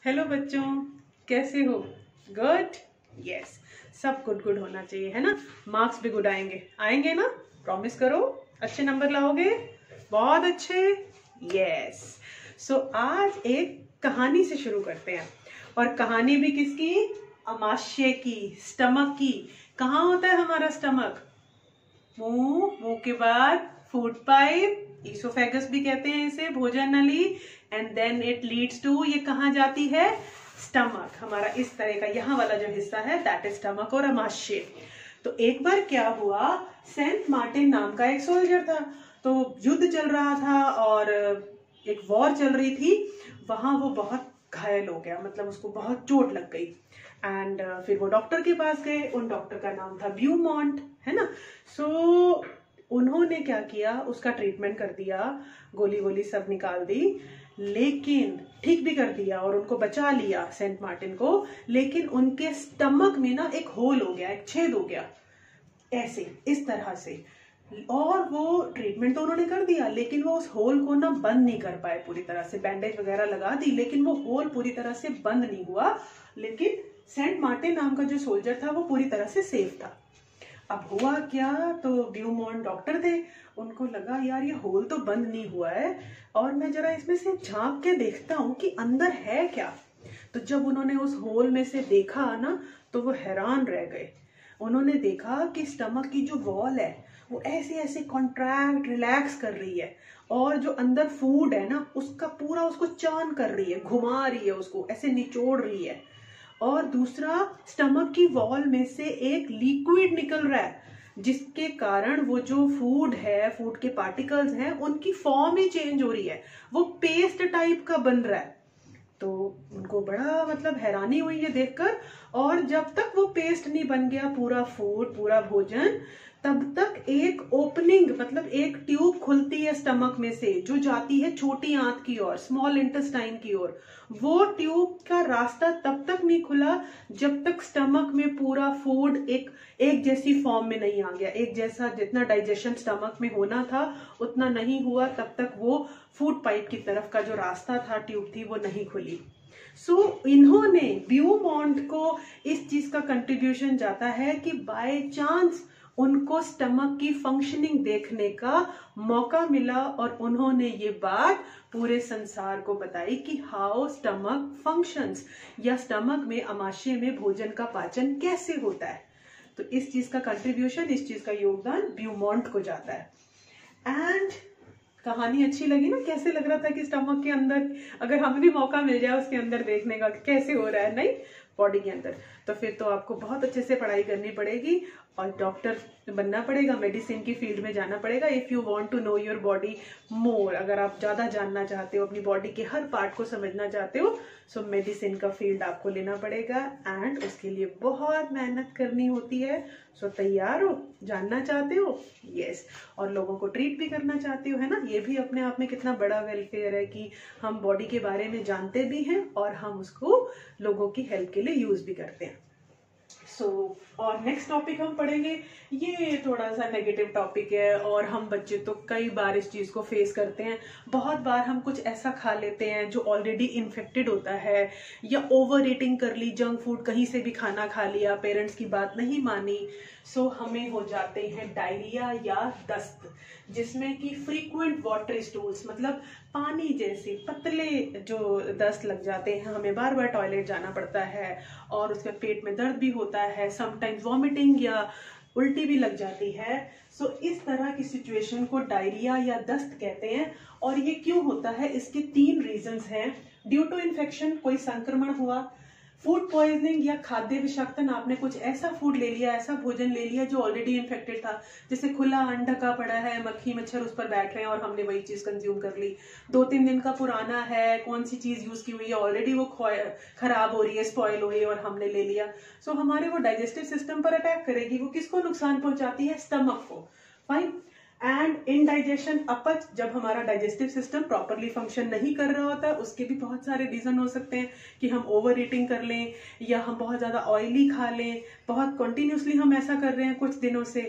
Hello बच्चों, कैसे हो? गुड। यस, सब गुड गुड होना चाहिए, है ना। मार्क्स भी गुड आएंगे आएंगे ना? प्रॉमिस करो, अच्छे नंबर लाओगे। बहुत अच्छे। यस। सो आज एक कहानी से शुरू करते हैं। और कहानी भी किसकी? अमाशय की, स्टमक की। कहाँ होता है हमारा स्टमक? मुंह, मुंह के बाद फूड पाइप, इसोफेगस भी कहते हैं इसे, भोजन नली, and then it leads to, ये कहाँ जाती है? स्टमक। हमारा इस तरह का यहाँ वाला जो हिस्सा है दैट इज स्टमक और अमाशय। तो एक बार क्या हुआ, सेंट मार्टिन नाम का एक सोल्जर था। तो युद्ध चल रहा था और एक वॉर चल रही थी। वहां वो बहुत घायल हो गया, मतलब उसको बहुत चोट लग गई। एंड फिर वो डॉक्टर के पास गए। उन डॉक्टर का नाम था ब्यूमॉन्ट, है ना। सो उन्होंने क्या किया, उसका ट्रीटमेंट कर दिया, गोली वोली सब निकाल दी, लेकिन ठीक भी कर दिया और उनको बचा लिया सेंट मार्टिन को। लेकिन उनके स्टमक में ना एक होल हो गया, एक छेद हो गया, ऐसे इस तरह से। और वो ट्रीटमेंट तो उन्होंने कर दिया, लेकिन वो उस होल को ना बंद नहीं कर पाए पूरी तरह से। बैंडेज वगैरह लगा दी, लेकिन वो होल पूरी तरह से बंद नहीं हुआ। लेकिन सेंट मार्टिन नाम का जो सोल्जर था वो पूरी तरह से सेफ था। अब हुआ क्या, तो ब्यूमॉन्ट डॉक्टर थे, उनको लगा यार ये होल तो बंद नहीं हुआ है, और मैं जरा इसमें से झांक के देखता हूँ कि अंदर है क्या। तो जब उन्होंने उस होल में से देखा ना, तो वो हैरान रह गए। उन्होंने देखा कि स्टमक की जो वॉल है वो ऐसे ऐसे कॉन्ट्रैक्ट रिलैक्स कर रही है, और जो अंदर फूड है ना उसका पूरा उसको चर्न कर रही है, घुमा रही है, उसको ऐसे निचोड़ रही है। और दूसरा, स्टमक की वॉल में से एक लिक्विड निकल रहा है, जिसके कारण वो जो फूड है, फूड के पार्टिकल्स हैं, उनकी फॉर्म ही चेंज हो रही है, वो पेस्ट टाइप का बन रहा है। तो उनको बड़ा मतलब हैरानी हुई ये देखकर। और जब तक वो पेस्ट नहीं बन गया पूरा फूड, पूरा भोजन, तब तक एक ओपनिंग, मतलब एक ट्यूब खुलती है स्टमक में से, जो जाती है छोटी आंत की ओर, स्मॉल इंटेस्टाइन की ओर। वो ट्यूब का रास्ता तब तक नहीं खुला जब तक स्टमक में पूरा फूड एक जैसी फॉर्म में नहीं आ गया, एक जैसा, जितना डाइजेशन स्टमक में होना था उतना नहीं हुआ। तब तक वो फूड पाइप की तरफ का जो रास्ता था, ट्यूब थी, वो नहीं खुली। सो इन्होंने, ब्यूमॉन्ट को इस चीज का कंट्रीब्यूशन जाता है कि बाय चांस उनको स्टमक की फंक्शनिंग देखने का मौका मिला, और उन्होंने ये बात पूरे संसार को बताई कि हाउ स्टमक फंक्शंस, या स्टमक में, अमाशय में भोजन का पाचन कैसे होता है। तो इस चीज का कंट्रीब्यूशन, इस चीज का योगदान ब्यूमॉन्ट को जाता है। एंड कहानी अच्छी लगी ना? कैसे लग रहा था कि स्टमक के अंदर, अगर हमें भी मौका मिल जाए उसके अंदर देखने का कैसे हो रहा है, नहीं, बॉडी के अंदर, तो फिर तो आपको बहुत अच्छे से पढ़ाई करनी पड़ेगी और डॉक्टर बनना पड़ेगा, मेडिसिन की फील्ड में जाना पड़ेगा। If you want to know your body more, अगर आप ज्यादा जानना चाहते हो, अपनी बॉडी के हर पार्ट को समझना चाहते हो, सो मेडिसिन का फील्ड आपको लेना पड़ेगा। एंड उसके लिए बहुत मेहनत करनी होती है। सो तैयार हो? जानना चाहते हो? यस। और लोगों को ट्रीट भी करना चाहते हो, है ना। ये भी अपने आप में कितना बड़ा वेलफेयर है कि हम बॉडी के बारे में जानते भी हैं और हम उसको लोगों की हेल्प के लिए यूज भी करते हैं। और नेक्स्ट टॉपिक हम पढ़ेंगे, ये थोड़ा सा नेगेटिव टॉपिक है, और हम बच्चे तो कई बार इस चीज को फेस करते हैं। बहुत बार हम कुछ ऐसा खा लेते हैं जो ऑलरेडी इन्फेक्टेड होता है, या ओवर ईटिंग कर ली, जंक फूड कहीं से भी खाना खा लिया, पेरेंट्स की बात नहीं मानी, सो हमें हो जाते हैं डायरिया या दस्त, जिसमें कि फ्रीक्वेंट वाटर स्टूल्स, मतलब पानी जैसे पतले जो दस्त लग जाते हैं, हमें बार बार टॉयलेट जाना पड़ता है, और उसके पेट में दर्द भी होता है, समटाइम्स वॉमिटिंग या उल्टी भी लग जाती है। सो इस तरह की सिचुएशन को डायरिया या दस्त कहते हैं। और ये क्यों होता है, इसके 3 रीजंस हैं। ड्यू टू इन्फेक्शन, कोई संक्रमण हुआ, फूड पॉइजनिंग या खाद्य विषाक्तन, आपने कुछ ऐसा फूड ले लिया, ऐसा भोजन ले लिया जो ऑलरेडी इन्फेक्टेड था, जैसे खुला अंडा का पड़ा है, मक्खी मच्छर उस पर बैठ रहे हैं और हमने वही चीज कंज्यूम कर ली। 2-3 दिन का पुराना है, कौन सी चीज यूज की हुई है, ऑलरेडी वो खराब हो रही है, स्पॉइल हो रही है, और हमने ले लिया। सो हमारे वो डाइजेस्टिव सिस्टम पर अटैक करेगी। वो किसको नुकसान पहुंचाती है? स्टमक को। फाइन। एंड इनडाइजेशन, अपच, जब हमारा डाइजेस्टिव सिस्टम प्रॉपरली फंक्शन नहीं कर रहा होता है, उसके भी बहुत सारे रीजन हो सकते हैं कि हम ओवर ईटिंग कर लें, या हम बहुत ज्यादा ऑयली खा लें, बहुत कंटिन्यूसली हम ऐसा कर रहे हैं कुछ दिनों से।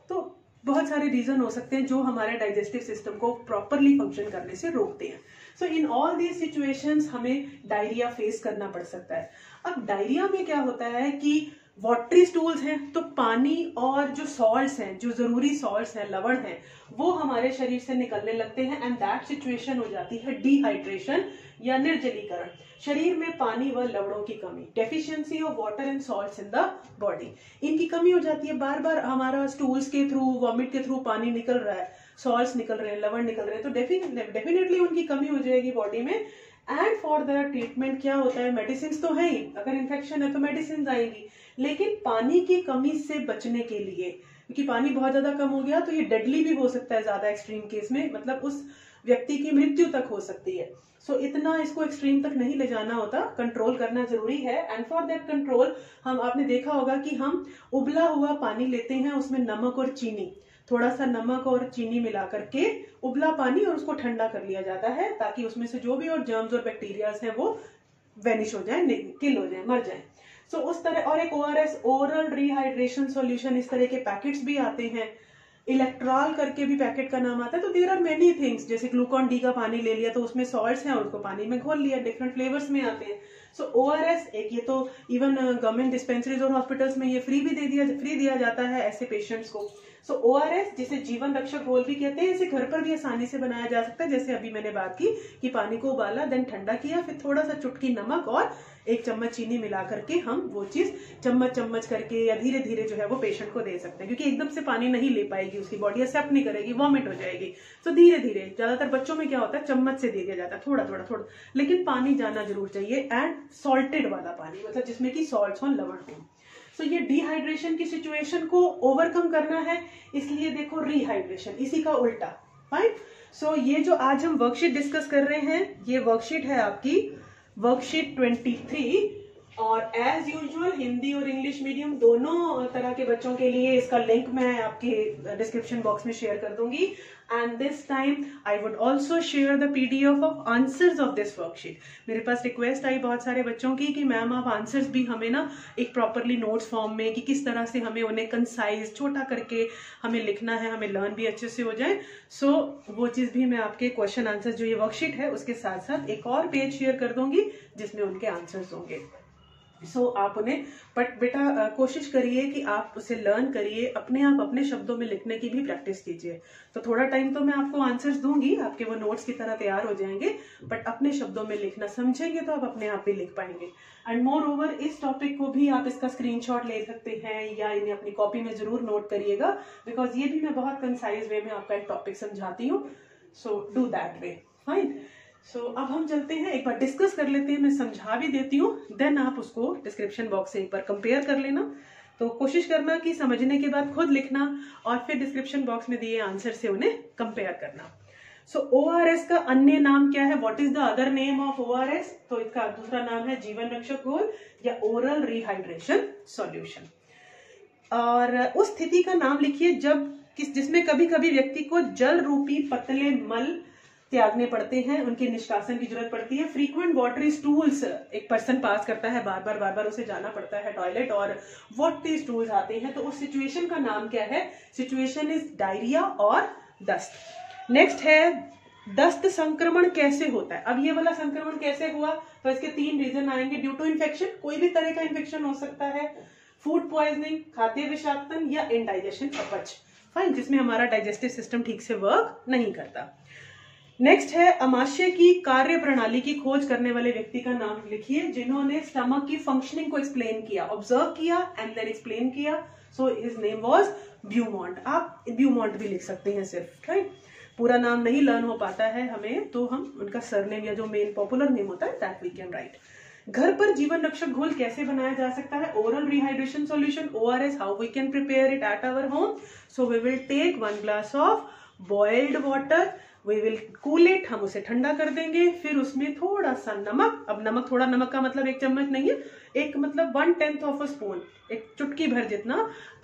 तो बहुत सारे रीजन हो सकते हैं जो हमारे डाइजेस्टिव सिस्टम को प्रॉपरली फंक्शन करने से रोकते हैं। सो इन ऑल दीज सिचुएशंस हमें डायरिया फेस करना पड़ सकता है। अब डायरिया में क्या होता है कि वाटरी स्टूल्स हैं, तो पानी और जो सॉल्ट्स हैं, जो जरूरी सॉल्ट्स हैं, लवण हैं, वो हमारे शरीर से निकलने लगते हैं एंड दैट सिचुएशन हो जाती है डिहाइड्रेशन या निर्जलीकरण। शरीर में पानी व लवणों की कमी, deficiency of water and salts in the body, इनकी कमी हो जाती है। बार बार हमारा स्टूल्स के थ्रू, वॉमिट के थ्रू पानी निकल रहा है, सॉल्ट्स निकल रहे हैं, लवण निकल रहे हैं, तो डेफिनेटली उनकी कमी हो जाएगी बॉडी में। एंड फॉर द ट्रीटमेंट क्या होता है, मेडिसिन तो है ही, अगर इन्फेक्शन है तो मेडिसिन आएगी, लेकिन पानी की कमी से बचने के लिए, क्योंकि पानी बहुत ज्यादा कम हो गया तो ये डेडली भी हो सकता है, ज्यादा एक्सट्रीम केस में, मतलब उस व्यक्ति की मृत्यु तक हो सकती है। सो इतना इसको एक्सट्रीम तक नहीं ले जाना होता, कंट्रोल करना जरूरी है। एंड फॉर दैट कंट्रोल आपने देखा होगा कि हम उबला हुआ पानी लेते हैं, उसमें नमक और चीनी, थोड़ा सा नमक और चीनी मिला करके उबला पानी, और उसको ठंडा कर लिया जाता है ताकि उसमें से जो भी और जर्म्स और बैक्टीरियाज हैं वो वेनिश हो जाए, किल हो जाए, मर जाए। सो उस तरह, और एक ORS, ओरल रिहाइड्रेशन सॉल्यूशन, इस तरह के पैकेट्स भी आते हैं। इलेक्ट्रॉल करके भी पैकेट का नाम आता है। तो देयर आर मेनी थिंग्स, जैसे ग्लूकॉन डी का पानी ले लिया तो उसमें सॉल्ट्स हैं और उसको पानी में घोल लिया, डिफरेंट फ्लेवर्स में आते हैं। सो ORS एक, ये तो इवन गवर्नमेंट डिस्पेंसरीज और हॉस्पिटल्स में ये फ्री दिया जाता है ऐसे पेशेंट्स को। सो ORS, जिसे जीवन रक्षक घोल भी कहते हैं, इसे घर पर भी आसानी से बनाया जा सकता है। जैसे अभी मैंने बात की कि पानी को उबाला, देन ठंडा किया, फिर थोड़ा सा चुटकी नमक और 1 चम्मच चीनी मिला करके हम वो चीज चम्मच करके या धीरे धीरे जो है वो पेशेंट को दे सकते हैं, क्योंकि एकदम से पानी नहीं ले पाएगी, उसकी बॉडी एक्सेप्ट नहीं करेगी, वॉमिट हो जाएगी। तो धीरे धीरे, ज्यादातर बच्चों में क्या होता है, चम्मच से दिया जाता है, थोड़ा, लेकिन पानी जाना जरूर चाहिए, एंड सॉल्टेड वाला पानी, मतलब जिसमें की सॉल्ट हो, लवण हो। तो ये डिहाइड्रेशन की सिचुएशन को ओवरकम करना है, इसलिए देखो रिहाइड्रेशन, इसी का उल्टा। फाइन। सो ये जो आज हम वर्कशीट डिस्कस कर रहे हैं, ये वर्कशीट है आपकी वर्कशीट 23, और एज यूजुअल हिंदी और इंग्लिश मीडियम दोनों तरह के बच्चों के लिए इसका लिंक मैं आपके डिस्क्रिप्शन बॉक्स में शेयर कर दूंगी। And this time I would also share the PDF of answers of this worksheet. मेरे पास रिक्वेस्ट आई बहुत सारे बच्चों की कि मैम आप आंसर्स भी हमें ना एक प्रॉपरली नोट्स फॉर्म में, कि किस तरह से हमें उन्हें कंसाइज, छोटा करके हमें लिखना है, हमें लर्न भी अच्छे से हो जाए। सो वो चीज भी मैं आपके क्वेश्चन आंसर्स, जो ये वर्कशीट है उसके साथ साथ एक और पेज शेयर कर दूंगी जिसमें उनके आंसर्स होंगे। सो आप उन्हें, बट बेटा कोशिश करिए कि आप उसे लर्न करिए, अपने आप अपने शब्दों में लिखने की भी प्रैक्टिस कीजिए। तो थोड़ा टाइम तो मैं आपको आंसर्स दूंगी, आपके वो नोट्स की तरह तैयार हो जाएंगे, बट अपने शब्दों में लिखना समझेंगे तो आप अपने आप भी लिख पाएंगे। एंड मोर ओवर, इस टॉपिक को भी आप इसका स्क्रीनशॉट ले सकते हैं या इन्हें अपनी कॉपी में जरूर नोट करिएगा, बिकॉज ये भी मैं बहुत कंसाइज वे में आपका एक टॉपिक समझाती हूँ। So do that way. Fine. So अब हम चलते हैं, एक बार डिस्कस कर लेते हैं, मैं समझा भी देती हूँ, देन आप उसको डिस्क्रिप्शन बॉक्स से एक बार कंपेयर कर लेना। तो कोशिश करना कि समझने के बाद खुद लिखना और फिर डिस्क्रिप्शन बॉक्स में दिए आंसर से उन्हें कंपेयर करना। सो ORS का अन्य नाम क्या है, what is the other name of ORS? तो इसका दूसरा नाम है जीवन रक्षक घोल या ओरल रिहाइड्रेशन सॉल्यूशन। और उस स्थिति का नाम लिखिए जब जिसमें कभी कभी व्यक्ति को जल रूपी पतले मल त्यागने पड़ते हैं, उनके निष्कासन की जरूरत पड़ती है। फ्रीक्वेंट वाटरी स्टूल्स एक पर्सन पास करता है, बार बार उसे जाना पड़ता है टॉयलेट, और वाटरी स्टूल्स आते हैं, तो उस सिचुएशन का नाम क्या है? सिचुएशन इज डायरिया और दस्त। नेक्स्ट है दस्त संक्रमण कैसे होता है। अब ये वाला संक्रमण कैसे हुआ, तो इसके 3 रीजन आएंगे। ड्यू टू इन्फेक्शन, कोई भी तरह का इन्फेक्शन हो सकता है, फूड पॉइजनिंग, खाद्य विषाक्तन, या इंडाइजेशन, अपच। फाइन, जिसमें हमारा डाइजेस्टिव सिस्टम ठीक से वर्क नहीं करता। नेक्स्ट है अमाशय की कार्य प्रणाली की खोज करने वाले व्यक्ति का नाम लिखिए जिन्होंने स्टमक की फंक्शनिंग को एक्सप्लेन किया, ऑब्जर्व किया एंड देन एक्सप्लेन किया। So his name was Beaumont. आप ब्यूमॉन्ट भी लिख सकते हैं सिर्फ, राइट। पूरा नाम नहीं लर्न हो पाता है हमें, तो हम उनका सरनेम या जो मेन पॉपुलर नेम होता है दैट वी कैन राइट। घर पर जीवन रक्षक घोल कैसे बनाया जा सकता है? Oral rehydration solution ORS, how we can prepare it at our home. So we will take 1 glass of boiled water, we will cool it, हम उसे ठंडा कर देंगे, फिर उसमें थोड़ा सा नमक, अब नमक, थोड़ा नमक का मतलब 1 चम्मच नहीं है, एक मतलब 1/10 ऑफ अ स्पून, एक चुटकी भर जितना,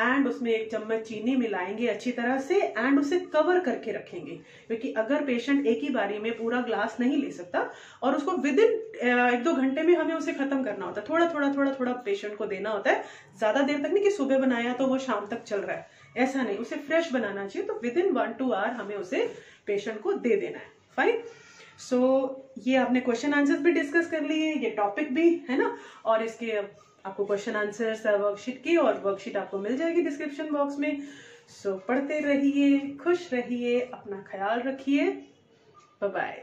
एंड उसमें 1 चम्मच चीनी मिलाएंगे अच्छी तरह से, एंड उसे कवर करके रखेंगे, क्योंकि अगर पेशेंट एक ही बारी में पूरा ग्लास नहीं ले सकता, और उसको विद इन 1-2 घंटे में हमें उसे खत्म करना होता है, थोड़ा पेशेंट को देना होता है, ज्यादा देर तक नहीं कि सुबह बनाया तो वो शाम तक चल रहा है, ऐसा नहीं, उसे फ्रेश बनाना चाहिए। तो विद इन 1-2 आवर हमें उसे पेशेंट को दे देना है। फाइन। सो ये आपने क्वेश्चन आंसर्स भी डिस्कस कर लिए, ये टॉपिक भी है ना, और इसके आपको क्वेश्चन आंसर्स वर्कशीट की और वर्कशीट आपको मिल जाएगी डिस्क्रिप्शन बॉक्स में। सो पढ़ते रहिए, खुश रहिए, अपना ख्याल रखिए, बाय बाय।